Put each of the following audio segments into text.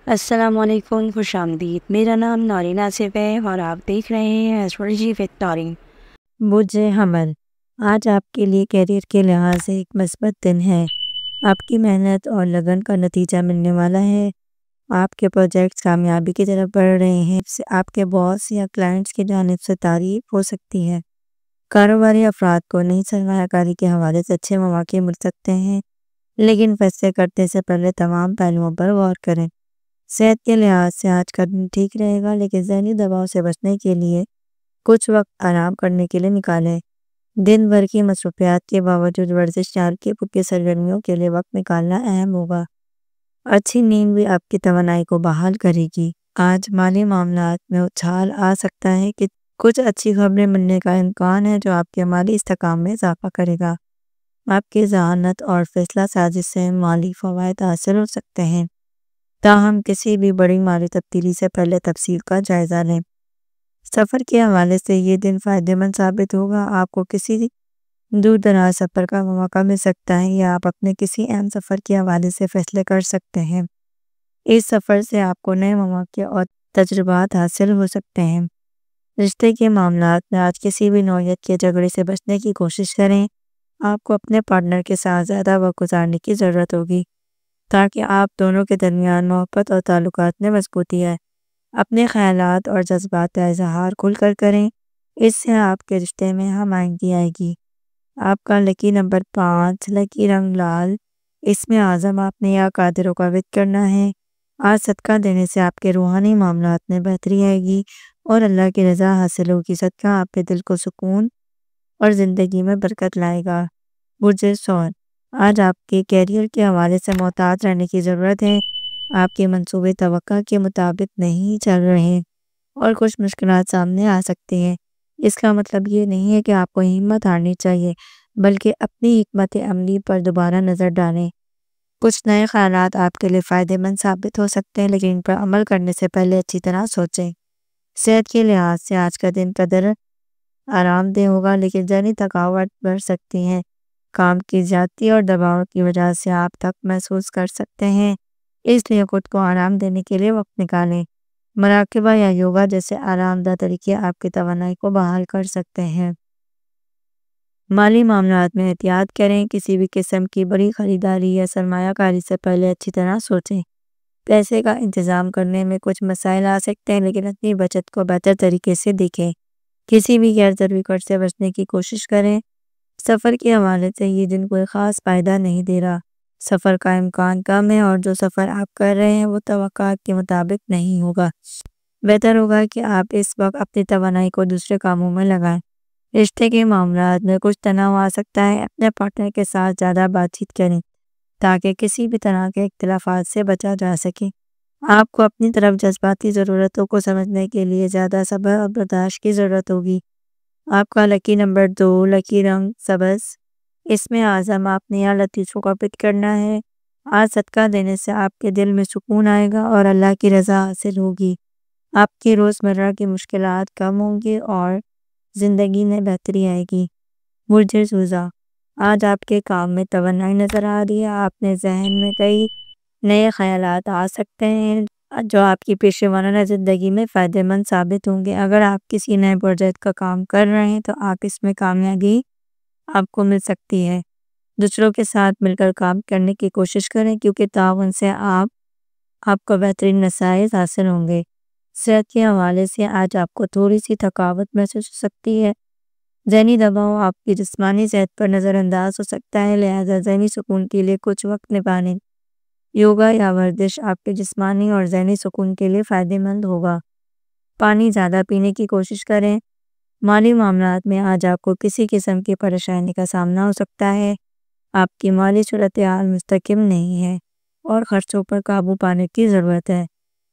السلام علیکم، خوش آمدید۔ میرا نام نورین آصف ہے اور آپ دیکھ رہے ہیں ایسٹرولوجی وتھ نورین۔ برج حمل، آج آپ کے لیے کیریئر کے لحاظ سے ایک مثبت دن ہے۔ آپ کی محنت اور لگن کا نتیجہ ملنے والا ہے۔ آپ کے پروجیکٹس کامیابی کی طرف بڑھ رہے ہیں۔ آپ کے باس یا کلائنٹس کی جانب سے تعریف ہو سکتی ہے۔ کاروباری افراد کو نئی سرمایہ کاری کے حوالے سے اچھے مواقع مل سکتے ہیں، لیکن فیصلے کرنے سے پہلے تمام پہلوؤں پر غور کریں۔ صحت کے لحاظ سے آج کا دن ٹھیک رہے گا، لیکن ذہنی دباؤ سے بچنے کے لیے کچھ وقت آرام کرنے کے لیے نکالیں۔ دن بھر کی مصروفیات کے باوجود ورزش یا ہلکی پھلکی سرگرمیوں کے لیے وقت نکالنا اہم ہوگا۔ اچھی نیند بھی آپ کی توانائی کو بحال کرے گی۔ آج مالی معاملات میں اچھال آ سکتا ہے کہ کچھ اچھی خبریں ملنے کا امکان ہے جو آپ کے مالی استحکام میں اضافہ کرے گا۔ آپ کی ذہانت اور فیصلہ سازی سے مالی فوائد حاصل ہو سکتے ہیں، تاہم کسی بھی بڑی مالی تبدیلی سے پہلے تفصیل کا جائزہ لیں۔ سفر کے حوالے سے یہ دن فائدہ مند ثابت ہوگا۔ آپ کو کسی دور دراز سفر کا موقع مل سکتا ہے یا آپ اپنے کسی اہم سفر کے حوالے سے فیصلے کر سکتے ہیں۔ اس سفر سے آپ کو نئے مواقع اور تجربات حاصل ہو سکتے ہیں۔ رشتے کے معاملات میں آج کسی بھی نوعیت کے جھگڑے سے بچنے کی کوشش کریں۔ آپ کو اپنے پارٹنر کے ساتھ زیادہ وقت گزارنے کی ضرورت ہوگی تاکہ آپ دونوں کے درمیان محبت اور تعلقات میں مضبوطی آئے۔ اپنے خیالات اور جذبات کا اظہار کھل کر کریں، اس سے آپ کے رشتے میں ہم آہنگی آئے گی۔ آپ کا لکی نمبر 5، لکی رنگ لال، اس میں اعظم آپ نے یا قادروں کا وتر کرنا ہے۔ آج صدقہ دینے سے آپ کے روحانی معاملات میں بہتری آئے گی اور اللہ کی رضا حاصل ہوگی۔ صدقہ آپ کے دل کو سکون اور زندگی میں برکت لائے گا۔ برج ثور، آج آپ کے کیریئر کے حوالے سے محتاط رہنے کی ضرورت ہے۔ آپ کے منصوبے توقع کے مطابق نہیں چل رہے اور کچھ مشکلات سامنے آ سکتی ہیں۔ اس کا مطلب یہ نہیں ہے کہ آپ کو ہمت ہارنی چاہیے، بلکہ اپنی حکمت عملی پر دوبارہ نظر ڈالیں۔ کچھ نئے خیالات آپ کے لیے فائدہ مند ثابت ہو سکتے ہیں، لیکن ان پر عمل کرنے سے پہلے اچھی طرح سوچیں۔ صحت کے لحاظ سے آج کا دن قدر آرام دہ ہوگا، لیکن ذہنی تھکاوٹ بڑھ سکتی ہے۔ کام کی زیادتی اور دباؤ کی وجہ سے آپ تھک محسوس کر سکتے ہیں، اس لیے خود کو آرام دینے کے لیے وقت نکالیں۔ مراقبہ یا یوگا جیسے آرام دہ طریقے آپ کی توانائی کو بحال کر سکتے ہیں۔ مالی معاملات میں احتیاط کریں۔ کسی بھی قسم کی بڑی خریداری یا سرمایہ کاری سے پہلے اچھی طرح سوچیں۔ پیسے کا انتظام کرنے میں کچھ مسائل آ سکتے ہیں، لیکن اپنی بچت کو بہتر طریقے سے دیکھیں۔ کسی بھی غیر ضروری خرچ سے بچنے کی کوشش کریں۔ سفر کے حوالے سے یہ دن کوئی خاص فائدہ نہیں دے رہا۔ سفر کا امکان کم ہے اور جو سفر آپ کر رہے ہیں وہ توقعات کے مطابق نہیں ہوگا۔ بہتر ہوگا کہ آپ اس وقت اپنی توانائی کو دوسرے کاموں میں لگائیں۔ رشتے کے معاملات میں کچھ تناؤ آ سکتا ہے۔ اپنے پارٹنر کے ساتھ زیادہ بات چیت کریں تاکہ کسی بھی طرح کے اختلافات سے بچا جا سکے۔ آپ کو اپنی طرف جذباتی ضرورتوں کو سمجھنے کے لیے زیادہ صبر اور برداشت کی ضرورت ہوگی۔ آپ کا لکی نمبر 2، لکی رنگ سبز، اس میں اعظم آپ نے یا لطیفوں کا وتر کرنا ہے۔ آج صدقہ دینے سے آپ کے دل میں سکون آئے گا اور اللہ کی رضا حاصل ہوگی۔ آپ کی روزمرہ کی مشکلات کم ہوں گی اور زندگی میں بہتری آئے گی۔ برج ثور، آج آپ کے کام میں توانائی نظر آ رہی ہے۔ آپ نے ذہن میں کئی نئے خیالات آ سکتے ہیں جو آپ کی پیشہ ورانہ زندگی میں فائدہ مند ثابت ہوں گے۔ اگر آپ کسی نئے پروجیکٹ کا کام کر رہے ہیں تو آپ اس میں کامیابی آپ کو مل سکتی ہے۔ دوسروں کے ساتھ مل کر کام کرنے کی کوشش کریں کیونکہ تعاون سے آپ کو بہترین نتائج حاصل ہوں گے۔ صحت کے حوالے سے آج آپ کو تھوڑی سی تھکاوٹ محسوس ہو سکتی ہے۔ ذہنی دباؤ آپ کی جسمانی صحت پر نظر انداز ہو سکتا ہے، لہذا ذہنی سکون کے لیے کچھ وقت نکالیں۔ یوگا یا ورزش آپ کے جسمانی اور ذہنی سکون کے لیے فائدہ مند ہوگا۔ پانی زیادہ پینے کی کوشش کریں۔ مالی معاملات میں آج آپ کو کسی قسم کی پریشانی کا سامنا ہو سکتا ہے۔ آپ کی مالی صورتحال مستحکم نہیں ہے اور خرچوں پر قابو پانے کی ضرورت ہے۔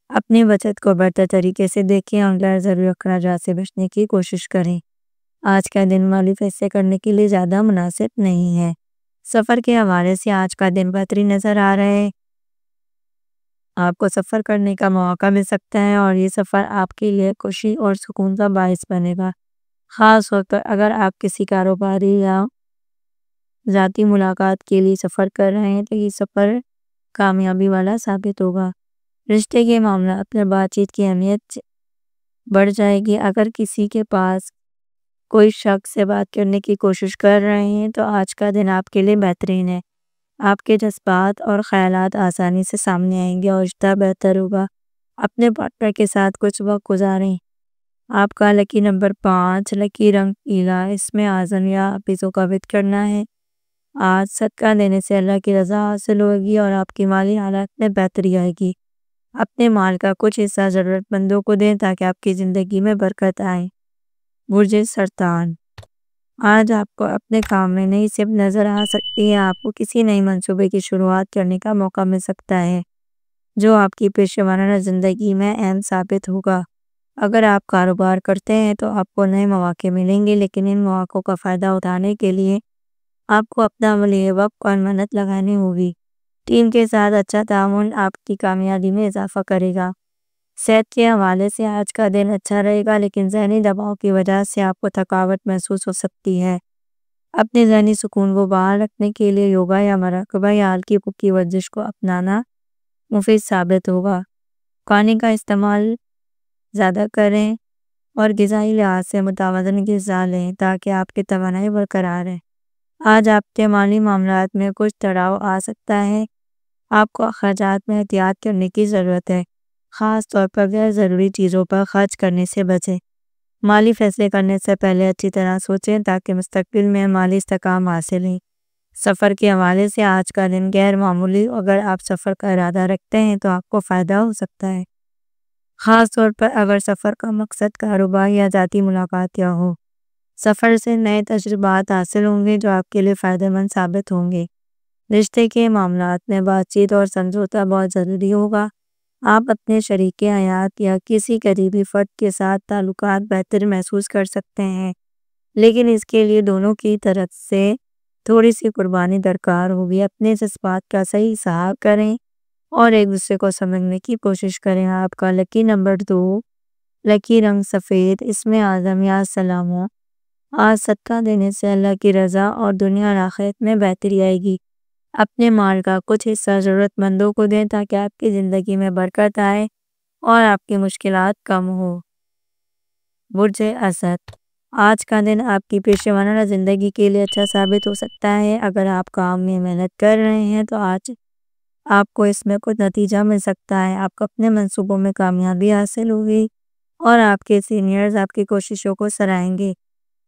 اپنی بچت کو بہتر طریقے سے دیکھیں اور غیر ضروری اخراجات سے بچنے کی کوشش کریں۔ آج کا دن مالی فیصلے کرنے کے لیے زیادہ مناسب نہیں ہے۔ سفر کے حوالے سے آج کا دن بہترین نظر آ رہا ہے۔ آپ کو سفر کرنے کا موقع مل سکتا ہے اور یہ سفر آپ کے لیے خوشی اور سکون کا باعث بنے گا۔ خاص طور پر اگر آپ کسی کاروباری یا ذاتی ملاقات کے لیے سفر کر رہے ہیں تو یہ سفر کامیابی والا ثابت ہوگا۔ رشتے کے معاملات میں بات چیت کی اہمیت بڑھ جائے گی۔ اگر کسی کے پاس کوئی شخص سے بات کرنے کی کوشش کر رہے ہیں تو آج کا دن آپ کے لیے بہترین ہے۔ آپ کے جذبات اور خیالات آسانی سے سامنے آئیں گے اور رشتہ بہتر ہوگا۔ اپنے پارٹنر کے ساتھ کچھ وقت گزاریں۔ آپ کا لکی نمبر 5 لکی رنگ پیلا، اس میں اعظم یا حافظوں کا وتر کرنا ہے۔ آج صدقہ دینے سے اللہ کی رضا حاصل ہوگی اور آپ کی مالی حالات میں بہتری آئے گی۔ اپنے مال کا کچھ حصہ ضرورت مندوں کو دیں تاکہ آپ کی زندگی میں برکت آئے۔ برج سرطان، آج آپ کو اپنے کام میں نئی سمت نظر آ سکتی ہے۔ آپ کو کسی نئی منصوبے کی شروعات کرنے کا موقع مل سکتا ہے جو آپ کی پیشہ ورانہ زندگی میں اہم ثابت ہوگا۔ اگر آپ کاروبار کرتے ہیں تو آپ کو نئے مواقع ملیں گے، لیکن ان مواقع کا فائدہ اٹھانے کے لیے آپ کو اپنا عملی وقت اور محنت لگانی ہوگی۔ ٹیم کے ساتھ اچھا تعاون آپ کی کامیابی میں اضافہ کرے گا۔ صحت کے حوالے سے آج کا دن اچھا رہے گا، لیکن ذہنی دباؤ کی وجہ سے آپ کو تھکاوٹ محسوس ہو سکتی ہے۔ اپنے ذہنی سکون کو بحال رکھنے کے لیے یوگا یا مراقبہ یا ہلکی پھلکی ورزش کو اپنانا مفید ثابت ہوگا۔ پانی کا استعمال زیادہ کریں اور غذائی لحاظ سے متوازن غذا لیں تاکہ آپ کی توانائی برقرار رہے۔ آج آپ کے مالی معاملات میں کچھ تڑاؤ آ سکتا ہے۔ آپ کو اخراجات میں احتیاط کرنے کی ضرورت ہے، خاص طور پر غیر ضروری چیزوں پر خرچ کرنے سے بچیں۔ مالی فیصلے کرنے سے پہلے اچھی طرح سوچیں تاکہ مستقبل میں مالی استحکام حاصل ہو۔ سفر کے حوالے سے آج کا دن غیر معمولی، اگر آپ سفر کا ارادہ رکھتے ہیں تو آپ کو فائدہ ہو سکتا ہے، خاص طور پر اگر سفر کا مقصد کاروبار یا ذاتی ملاقات ہو۔ سفر سے نئے تجربات حاصل ہوں گے جو آپ کے لیے فائدہ مند ثابت ہوں گے۔ رشتے کے معاملات میں بات چیت اور سمجھوتہ بہت ضروری ہوگا۔ آپ اپنے شریک حیات یا کسی قریبی فرد کے ساتھ تعلقات بہتر محسوس کر سکتے ہیں، لیکن اس کے لیے دونوں کی طرف سے تھوڑی سی قربانی درکار ہوگی۔ اپنے جذبات کا صحیح اظہار کریں اور ایک دوسرے کو سمجھنے کی کوشش کریں۔ آپ کا لکی نمبر 2 لکی رنگ سفید، اس میں اعظم یا سلام ہو۔ آج صدقہ دینے سے اللہ کی رضا اور دنیا اور آخرت میں بہتری آئے گی۔ اپنے مال کا کچھ حصہ ضرورت مندوں کو دیں تاکہ آپ کی زندگی میں برکت آئے اور آپ کی مشکلات کم ہو۔ برج اسد، آج کا دن آپ کی پیشہ ورانہ زندگی کے لیے اچھا ثابت ہو سکتا ہے۔ اگر آپ کام میں محنت کر رہے ہیں تو آج آپ کو اس میں کچھ نتیجہ مل سکتا ہے۔ آپ کو اپنے منصوبوں میں کامیابی حاصل ہوگی اور آپ کے سینئرز آپ کی کوششوں کو سراہیں گے۔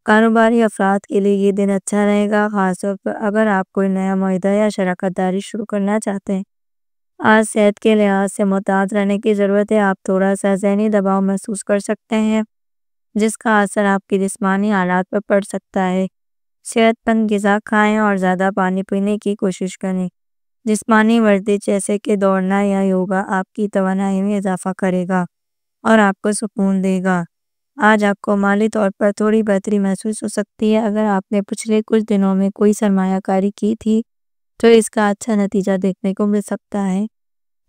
کاروباری افراد کے لیے یہ دن اچھا رہے گا، خاص طور پر اگر آپ کوئی نیا معاہدہ یا شراکت داری شروع کرنا چاہتے ہیں۔ آج صحت کے لحاظ سے محتاط رہنے کی ضرورت ہے۔ آپ تھوڑا سا ذہنی دباؤ محسوس کر سکتے ہیں جس کا اثر آپ کی جسمانی حالات پر پڑ سکتا ہے۔ صحت مند غذا کھائیں اور زیادہ پانی پینے کی کوشش کریں۔ جسمانی ورزش جیسے کہ دوڑنا یا یوگا آپ کی توانائی میں اضافہ کرے گا اور آپ کو سکون دے گا۔ آج آپ کو مالی طور پر تھوڑی بہتری محسوس ہو سکتی ہے۔ اگر آپ نے پچھلے کچھ دنوں میں کوئی سرمایہ کاری کی تھی تو اس کا اچھا نتیجہ دیکھنے کو مل سکتا ہے۔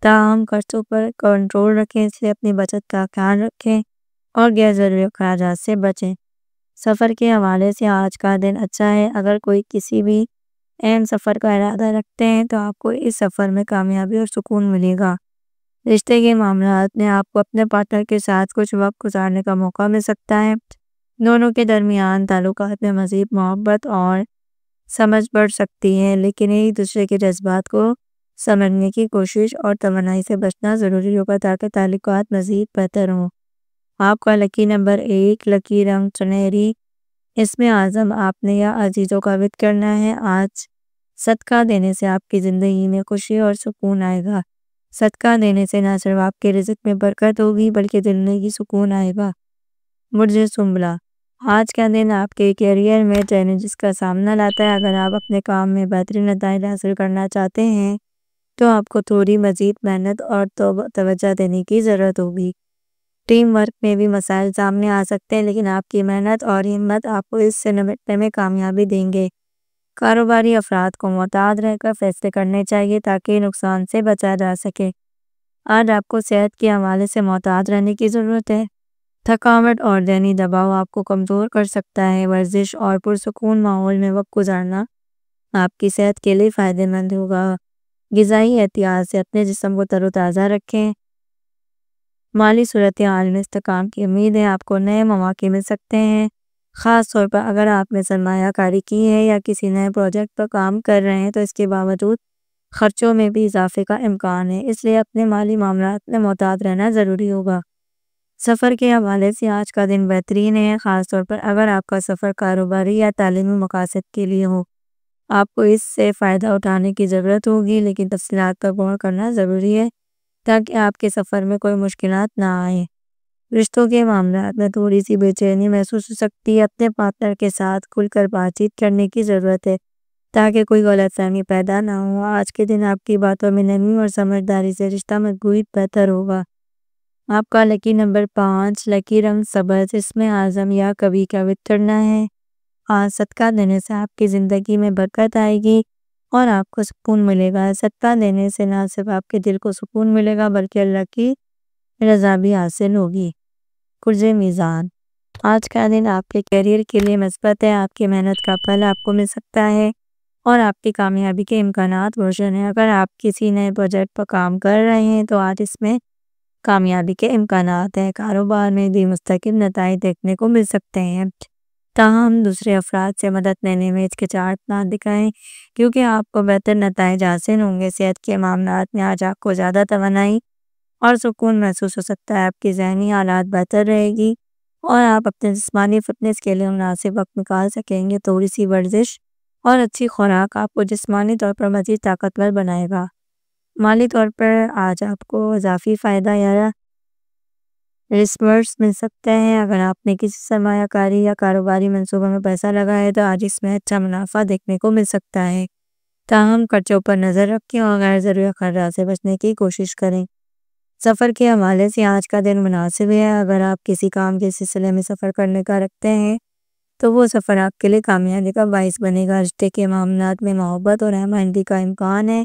تاہم خرچوں پر کنٹرول رکھیں، اس لیے اپنی بچت کا خیال رکھیں اور غیر ضروری اخراجات سے بچیں۔ سفر کے حوالے سے آج کا دن اچھا ہے۔ اگر کوئی کسی بھی اہم سفر کا ارادہ رکھتے ہیں تو آپ کو اس سفر میں کامیابی اور سکون ملے گا۔ رشتے کے معاملات میں آپ کو اپنے پارٹنر کے ساتھ کچھ وقت گزارنے کا موقع مل سکتا ہے۔ دونوں کے درمیان تعلقات میں مزید محبت اور سمجھ بڑھ سکتی ہے، لیکن ایک دوسرے کے جذبات کو سمجھنے کی کوشش اور توانائی سے بچنا ضروری ہوگا تاکہ تعلقات مزید بہتر ہوں۔ آپ کا لکی نمبر 1 لکی رنگ سنہری، اس میں اعظم آپ نے یا عزیزوں کا وتر کرنا ہے۔ آج صدقہ دینے سے آپ کی زندگی میں خوشی اور سکون آئے گا۔ صدقہ دینے سے نہ صرف آپ کے رزق میں برکت ہوگی بلکہ دل میں بھی سکون آئے گا۔ برج سنبلہ، آج کا دن آپ کے کیریئر میں چیلنجز کا سامنا لاتا ہے۔ اگر آپ اپنے کام میں بہترین نتائج حاصل کرنا چاہتے ہیں تو آپ کو تھوڑی مزید محنت اور توجہ دینے کی ضرورت ہوگی۔ ٹیم ورک میں بھی مسائل سامنے آ سکتے ہیں، لیکن آپ کی محنت اور ہمت آپ کو اس سے نمٹنے میں کامیابی دیں گے۔ کاروباری افراد کو محتاط رہ کر فیصلے کرنے چاہیے تاکہ نقصان سے بچا جا سکے۔ آج آپ کو صحت کے حوالے سے محتاط رہنے کی ضرورت ہے۔ تھکاوٹ اور ذہنی دباؤ آپ کو کمزور کر سکتا ہے۔ ورزش اور پرسکون ماحول میں وقت گزارنا آپ کی صحت کے لیے فائدہ مند ہوگا۔ غذائی احتیاط سے اپنے جسم کو تر و تازہ رکھیں۔ مالی صورتحال میں استحکام کی امید ہے، آپ کو نئے مواقع مل سکتے ہیں، خاص طور پر اگر آپ نے سرمایہ کاری کی ہے یا کسی نئے پروجیکٹ پر کام کر رہے ہیں تو اس کے باوجود خرچوں میں بھی اضافے کا امکان ہے، اس لیے اپنے مالی معاملات میں محتاط رہنا ضروری ہوگا۔ سفر کے حوالے سے آج کا دن بہترین ہے، خاص طور پر اگر آپ کا سفر کاروباری یا تعلیمی مقاصد کے لیے ہو۔ آپ کو اس سے فائدہ اٹھانے کی ضرورت ہوگی، لیکن تفصیلات پر غور کرنا ضروری ہے تاکہ آپ کے سفر میں کوئی مشکلات نہ آئیں۔ رشتوں کے معاملات میں تھوڑی سی بے چینی محسوس ہو سکتی ہے، اپنے پارٹنر کے ساتھ کھل کر بات چیت کرنے کی ضرورت ہے تاکہ کوئی غلط فہمی پیدا نہ ہو۔ آج کے دن آپ کی باتوں میں نرمی اور سمجھداری سے رشتہ مضبوط بہتر ہوگا۔ آپ کا لکی نمبر 5، لکی رنگ سبز، اس میں اعظم یا کبھی کا وتر کرنا ہے۔ آج صدقہ دینے سے آپ کی زندگی میں برکت آئے گی اور آپ کو سکون ملے گا۔ صدقہ دینے سے نہ صرف آپ کے دل کو سکون ملے گا بلکہ اللہ کی رضا بھی حاصل ہوگی۔ برج میزان، آج کا دن آپ کے کیریئر کے لیے مثبت ہے، آپ کی محنت کا پھل آپ کو مل سکتا ہے اور آپ کی کامیابی کے امکانات روشن ہیں۔ اگر آپ کسی نئے پروجیکٹ پر کام کر رہے ہیں تو آج اس میں کامیابی کے امکانات ہیں۔ کاروبار میں بھی مستقل نتائج دیکھنے کو مل سکتے ہیں، تاہم دوسرے افراد سے مدد لینے میں ہچکچاہٹ نہ دکھائیں کیونکہ آپ کو بہتر نتائج حاصل ہوں گے۔ صحت کے معاملات میں آج آپ کو زیادہ توانائی اور سکون محسوس ہو سکتا ہے، آپ کی ذہنی حالات بہتر رہے گی اور آپ اپنے جسمانی فٹنس کے لیے مناسب وقت نکال سکیں گے۔ تھوڑی سی ورزش اور اچھی خوراک آپ کو جسمانی طور پر مزید طاقتور بنائے گا۔ مالی طور پر آج آپ کو اضافی فائدہ یا ریسپرس مل سکتے ہیں۔ اگر آپ نے کسی سرمایہ کاری یا کاروباری منصوبہ میں پیسہ لگایا ہے تو آج اس میں اچھا منافع دیکھنے کو مل سکتا ہے، تاہم خرچوں پر نظر رکھیں اور غیر ضروری اخراجات سے بچنے کی کوشش کریں۔ سفر کے حوالے سے آج کا دن مناسب ہے، اگر آپ کسی کام کے سلسلے میں سفر کرنے کا رکھتے ہیں تو وہ سفر آپ کے لیے کامیابی کا باعث بنے گا۔ رشتے کے معاملات میں محبت اور ہم آہنگی کا امکان ہے،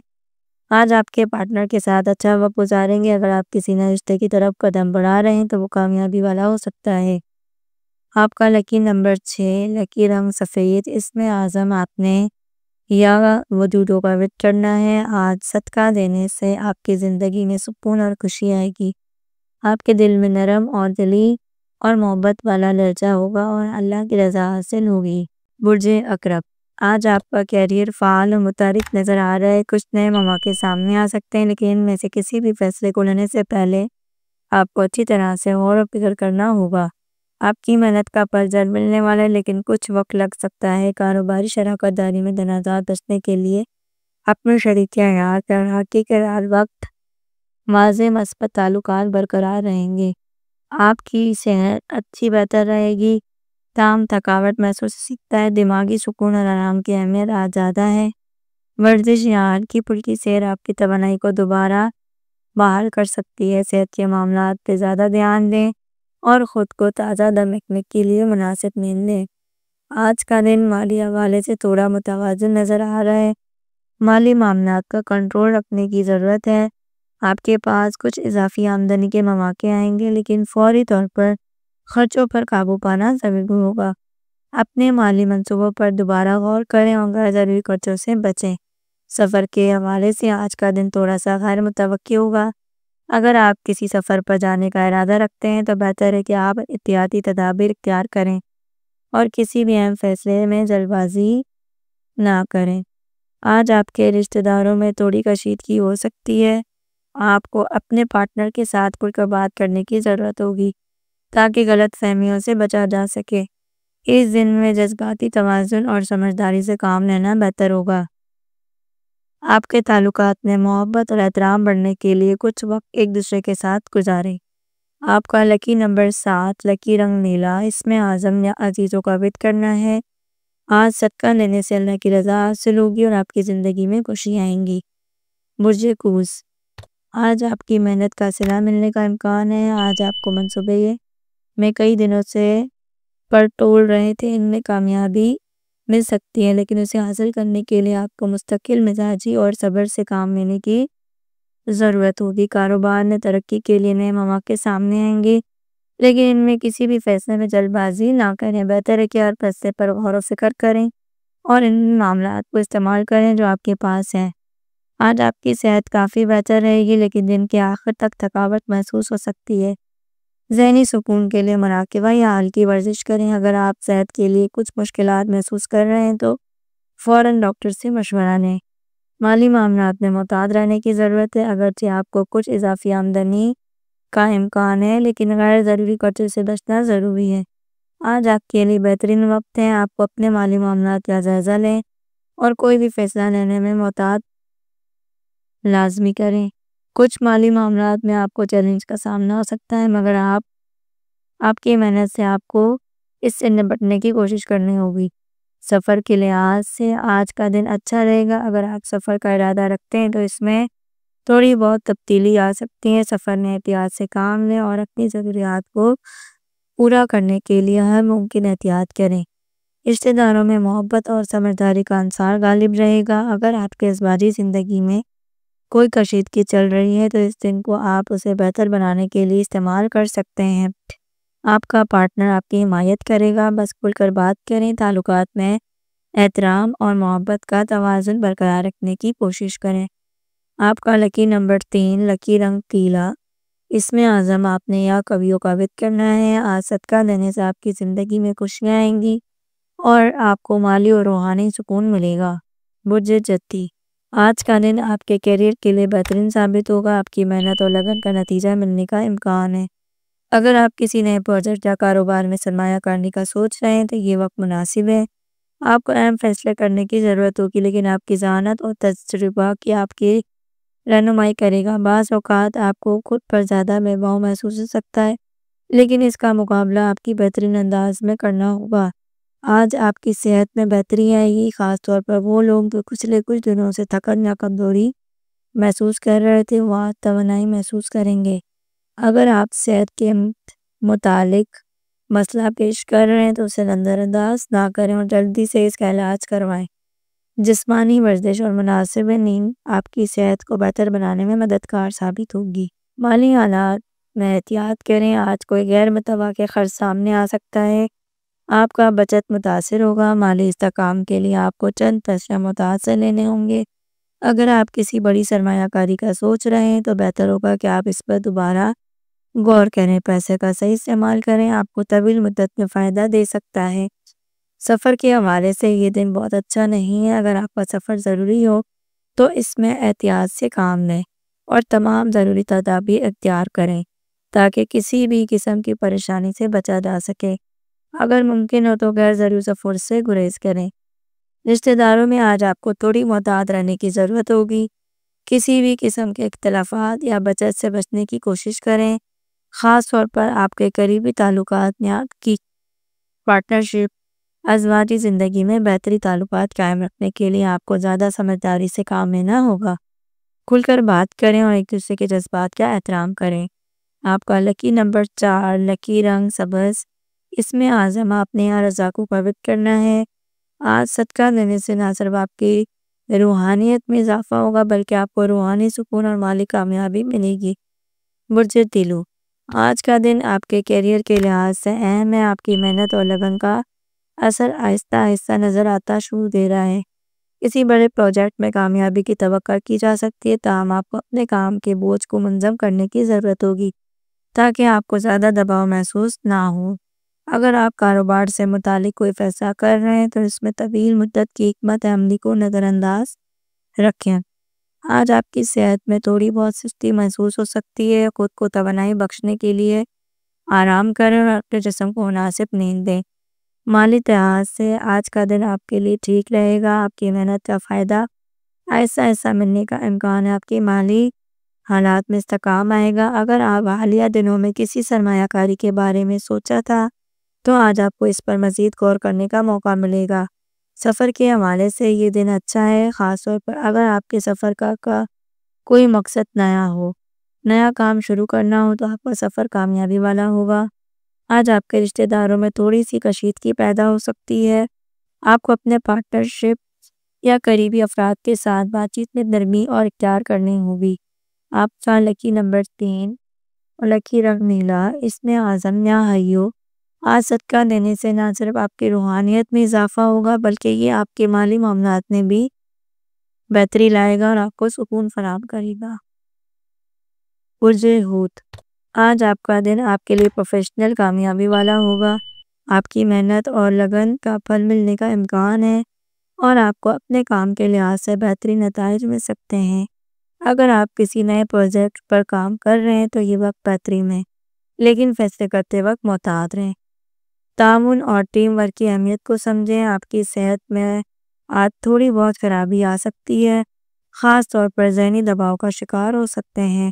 آج آپ کے پارٹنر کے ساتھ اچھا وقت گزاریں گے۔ اگر آپ کسی نئے رشتے کی طرف قدم بڑھا رہے ہیں تو وہ کامیابی والا ہو سکتا ہے۔ آپ کا لکی نمبر 6، لکی رنگ سفید، اس میں اعظم آپ نے یا وجودوں کا وتر کرنا ہے۔ آج صدقہ دینے سے آپ کی زندگی میں سکون اور خوشی آئے گی، آپ کے دل میں نرم اور دلی اور محبت والا لہجہ ہوگا اور اللہ کی رضا حاصل ہوگی۔ برج عقرب، آج آپ کا کیریئر فعال اور متحرک نظر آ رہا ہے، کچھ نئے مواقع سامنے آ سکتے ہیں لیکن ان میں سے کسی بھی فیصلے کو لینے سے پہلے آپ کو اچھی طرح سے غور و فکر کرنا ہوگا۔ آپ کی محنت کا پھل جلد ملنے والا ہے لیکن کچھ وقت لگ سکتا ہے۔ کاروباری شراکت داری میں تنازعات بچنے کے لیے اپنے شریک حیات اور حقیقی کے وقت واضح مثبت تعلقات برقرار رہیں گے۔ آپ کی صحت اچھی بہتر رہے گی، تاہم تھکاوٹ محسوس ہو سکتا ہے، دماغی سکون اور آرام کی اہمیت آج زیادہ ہے۔ ورزش یا ہلکی پھلکی سیر آپ کی توانائی کو دوبارہ بحال کر سکتی ہے۔ صحت کے معاملات پہ زیادہ دھیان دیں اور خود کو تازہ دم رکھنے کے لیے مناسب نیند لیں۔ آج کا دن مالی حوالے سے تھوڑا متوازن نظر آ رہا ہے، مالی معاملات کا کنٹرول رکھنے کی ضرورت ہے۔ آپ کے پاس کچھ اضافی آمدنی کے مواقع آئیں گے لیکن فوری طور پر خرچوں پر قابو پانا ضروری ہوگا۔ اپنے مالی منصوبوں پر دوبارہ غور کریں اور غیر ضروری خرچوں سے بچیں۔ سفر کے حوالے سے آج کا دن تھوڑا سا غیر متوقع ہوگا، اگر آپ کسی سفر پر جانے کا ارادہ رکھتے ہیں تو بہتر ہے کہ آپ احتیاطی تدابیر اختیار کریں اور کسی بھی اہم فیصلے میں جلد بازی نہ کریں۔ آج آپ کے رشتہ داروں میں تھوڑی کشیدگی ہو سکتی ہے، آپ کو اپنے پارٹنر کے ساتھ کھل کر بات کرنے کی ضرورت ہوگی تاکہ غلط فہمیوں سے بچا جا سکے۔ اس دن میں جذباتی توازن اور سمجھداری سے کام لینا بہتر ہوگا۔ آپ کے تعلقات میں محبت اور احترام بڑھنے کے لیے کچھ وقت ایک دوسرے کے ساتھ گزاریں۔ آپ کا لکی نمبر 7، لکی رنگ نیلا، اس میں اعظم یا عزیزوں کا وتر کرنا ہے۔ آج صدقہ دینے سے اللہ کی رضا حاصل ہوگی اور آپ کی زندگی میں خوشی آئیں گی۔ برج قوس، آج آپ کی محنت کا صلہ ملنے کا امکان ہے۔ آج آپ کو منصوبے میں کئی دنوں سے پر ٹول رہے تھے، ان میں کامیابی مل سکتی ہے لیکن اسے حاصل کرنے کے لیے آپ کو مستقل مزاجی اور صبر سے کام لینے کی ضرورت ہوگی۔ کاروبار میں ترقی کے لیے نئے مواقع سامنے آئیں گے لیکن ان میں کسی بھی فیصلے میں جلد بازی نہ کریں، بہتر ہے کہ ہر فیصلے پر غور و فکر کریں اور ان معاملات کو استعمال کریں جو آپ کے پاس ہیں۔ آج آپ کی صحت کافی بہتر رہے گی، لیکن دن کے آخر تک تھکاوٹ محسوس ہو سکتی ہے۔ ذہنی سکون کے لیے مراقبہ یا ہلکی ورزش کریں۔ اگر آپ صحت کے لیے کچھ مشکلات محسوس کر رہے ہیں تو فوراً ڈاکٹر سے مشورہ لیں۔ مالی معاملات میں محتاط رہنے کی ضرورت ہے۔ اگرچہ آپ کو کچھ اضافی آمدنی کا امکان ہے، لیکن غیر ضروری خرچوں سے بچنا ضروری ہے۔ آج آپ کے لیے بہترین وقت ہے۔ آپ کو اپنے مالی معاملات کا جائزہ لیں اور کوئی بھی فیصلہ لینے میں محتاط لازمی کریں۔ کچھ مالی معاملات میں آپ کو چیلنج کا سامنا ہو سکتا ہے، مگر آپ کی محنت سے آپ کو اس سے نپٹنے کی کوشش کرنی ہوگی۔ سفر کے لحاظ سے آج کا دن اچھا رہے گا۔ اگر آپ سفر کا ارادہ رکھتے ہیں تو اس میں تھوڑی بہت تبدیلی آ سکتی ہے۔ سفر میں احتیاط سے کام لیں اور اپنی ضروریات کو پورا کرنے کے لیے ہر ممکن احتیاط کریں۔ رشتہ داروں میں محبت اور سمجھداری کا عنصر غالب رہے گا۔ اگر آپ کے ازدواجی زندگی میں کوئی کشیدگی چل رہی ہے تو اس دن کو آپ اسے بہتر بنانے کے لیے استعمال کر سکتے ہیں۔ آپ کا پارٹنر آپ کی حمایت کرے گا۔ بس کھل کر بات کریں۔ تعلقات میں احترام اور محبت کا توازن برقرار رکھنے کی کوشش کریں۔ آپ کا لکی نمبر 3، لکی رنگ پیلا۔ اس میں عزم آپ نے یا کبھیوں کا وت کرنا ہے۔ آج صدقہ دینے سے آپ کی زندگی میں خوشیاں آئیں گی اور آپ کو مالی اور روحانی سکون ملے گا۔ برج جتی، آج کا دن آپ کے کیریئر کے لیے بہترین ثابت ہوگا۔ آپ کی محنت اور لگن کا نتیجہ ملنے کا امکان ہے۔ اگر آپ کسی نئے پروجیکٹ یا کاروبار میں سرمایہ کاری کا سوچ رہے ہیں تو یہ وقت مناسب ہے۔ آپ کو اہم فیصلے کرنے کی ضرورت ہوگی، لیکن آپ کی ذہانت اور تجربہ کی آپ کی رہنمائی کرے گا۔ بعض اوقات آپ کو خود پر زیادہ بیموہ محسوس ہو سکتا ہے، لیکن اس کا مقابلہ آپ کی بہترین انداز میں کرنا ہوگا۔ آج آپ کی صحت میں بہتری آئے گی، خاص طور پر وہ لوگ جو پچھلے کچھ دنوں سے تھکن یا کمزوری محسوس کر رہے تھے وہ آج توانائی محسوس کریں گے۔ اگر آپ صحت کے متعلق مسئلہ پیش کر رہے ہیں تو اسے نظر انداز نہ کریں اور جلدی سے اس کا علاج کروائیں۔ جسمانی ورزش اور مناسب نیند آپ کی صحت کو بہتر بنانے میں مددگار ثابت ہوگی۔ مالی حالات میں احتیاط کریں۔ آج کوئی غیر متوقع خرچ سامنے آ سکتا ہے۔ آپ کا بچت متاثر ہوگا۔ مالی استحکام کے لیے آپ کو چند فیصلے محتاط سے لینے ہوں گے۔ اگر آپ کسی بڑی سرمایہ کاری کا سوچ رہے ہیں تو بہتر ہوگا کہ آپ اس پر دوبارہ غور کریں۔ پیسے کا صحیح استعمال کریں، آپ کو طویل مدت میں فائدہ دے سکتا ہے۔ سفر کے حوالے سے یہ دن بہت اچھا نہیں ہے۔ اگر آپ کا سفر ضروری ہو تو اس میں احتیاط سے کام لیں اور تمام ضروری تدابیر اختیار کریں تاکہ کسی بھی قسم کی پریشانی سے بچا جا سکے۔ اگر ممکن ہو تو غیر ضروری سفر سے گریز کریں۔ رشتہ داروں میں آج آپ کو تھوڑی محتاط رہنے کی ضرورت ہوگی۔ کسی بھی قسم کے اختلافات یا بچت سے بچنے کی کوشش کریں، خاص طور پر آپ کے قریبی تعلقات میں آپ کی پارٹنرشپ۔ ازواجی زندگی میں بہتری تعلقات قائم رکھنے کے لیے آپ کو زیادہ سمجھداری سے کام لینا ہوگا۔ کھل کر بات کریں اور ایک دوسرے کے جذبات کا احترام کریں۔ آپ کا لکی نمبر 4، لکی رنگ سبز۔ اس میں عزم آپ نے یا رضا کو ثابت کرنا ہے۔ آج صدقہ دینے سے نہ صرف آپ کی روحانیت میں اضافہ ہوگا بلکہ آپ کو روحانی سکون اور مالی کامیابی ملے گی۔ برج تیلو، آج کا دن آپ کے کیریئر کے لحاظ سے اہم ہے۔ آپ کی محنت اور لگن کا اثر آہستہ آہستہ نظر آتا شروع دے رہا ہے۔ کسی بڑے پروجیکٹ میں کامیابی کی توقع کی جا سکتی ہے، تاہم آپ کو اپنے کام کے بوجھ کو منظم کرنے کی ضرورت ہوگی تاکہ آپ کو زیادہ دباؤ محسوس نہ ہو۔ اگر آپ کاروبار سے متعلق کوئی فیصلہ کر رہے ہیں تو اس میں طویل مدت کی حکمت عملی کو نظر انداز رکھیں۔ آج آپ کی صحت میں تھوڑی بہت سستی محسوس ہو سکتی ہے۔ خود کو توانائی بخشنے کے لیے آرام کریں اور اپنے جسم کو مناسب نیند دیں۔ مالی لحاظ سے آج کا دن آپ کے لیے ٹھیک رہے گا۔ آپ کی محنت کا فائدہ ایسا ایسا ملنے کا امکان ہے۔ آپ کی مالی حالات میں استحکام آئے گا۔ اگر آپ حالیہ دنوں میں کسی سرمایہ کاری کے بارے میں سوچا تھا تو آج آپ کو اس پر مزید غور کرنے کا موقع ملے گا۔ سفر کے حوالے سے یہ دن اچھا ہے، خاص طور پر اگر آپ کے سفر کا کوئی مقصد نیا کام شروع کرنا ہو تو آپ کا سفر کامیابی والا ہوگا۔ آج آپ کے رشتہ داروں میں تھوڑی سی کشیدگی پیدا ہو سکتی ہے۔ آپ کو اپنے پارٹنرشپ یا قریبی افراد کے ساتھ بات چیت میں نرمی اور اختیار کرنی ہوگی۔ آپ کا لکی نمبر 3 اور لکی رنگ نیلا۔ اس میں عزم یا حیو۔ آج صدقہ دینے سے نہ صرف آپ کی روحانیت میں اضافہ ہوگا بلکہ یہ آپ کے مالی معاملات میں بھی بہتری لائے گا اور آپ کو سکون فراہم کرے گا۔ برج حوت، آج آپ کا دن آپ کے لیے پروفیشنل کامیابی والا ہوگا۔ آپ کی محنت اور لگن کا پھل ملنے کا امکان ہے اور آپ کو اپنے کام کے لحاظ سے بہترین نتائج مل سکتے ہیں۔ اگر آپ کسی نئے پروجیکٹ پر کام کر رہے ہیں تو یہ وقت بہترین ہے، لیکن فیصلے کرتے وقت محتاط رہیں۔ تعاون اور ٹیم ورک کی اہمیت کو سمجھیں۔ آپ کی صحت میں آج تھوڑی بہت خرابی آ سکتی ہے، خاص طور پر ذہنی دباؤ کا شکار ہو سکتے ہیں۔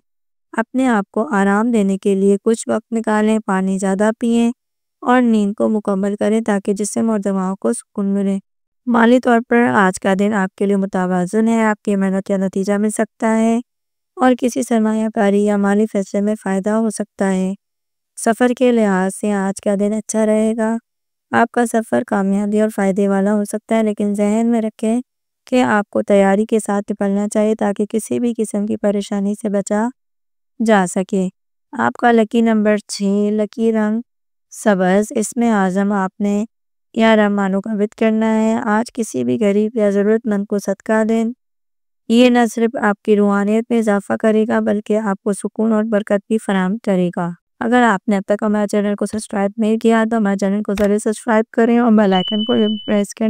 اپنے آپ کو آرام دینے کے لیے کچھ وقت نکالیں، پانی زیادہ پئیں اور نیند کو مکمل کریں تاکہ جسم اور دماغ کو سکون ملے۔ مالی طور پر آج کا دن آپ کے لیے متوازن ہے، آپ کی محنت کا نتیجہ مل سکتا ہے اور کسی سرمایہ کاری یا مالی فیصلے میں فائدہ ہو سکتا ہے۔ سفر کے لحاظ سے آج کا دن اچھا رہے گا۔ آپ کا سفر کامیابی اور فائدے والا ہو سکتا ہے، لیکن ذہن میں رکھیں کہ آپ کو تیاری کے ساتھ نکلنا چاہیے تاکہ کسی بھی قسم کی پریشانی سے بچا جا سکے۔ آپ کا لکی نمبر 6، لکی رنگ سبز، اس میں اعظم آپ نے 11 مانوں کا وت کرنا ہے۔ آج کسی بھی غریب یا ضرورت مند کو صدقہ دیں، یہ نہ صرف آپ کی روحانیت میں اضافہ کرے گا بلکہ آپ کو سکون اور برکت بھی فراہم کرے گا۔ اگر آپ نے اب تک ہمارے چینل کو سبسکرائب نہیں کیا تو ہمارے چینل کو ضرور سبسکرائب کریں اور بیل آئیکن کو پریس کریں۔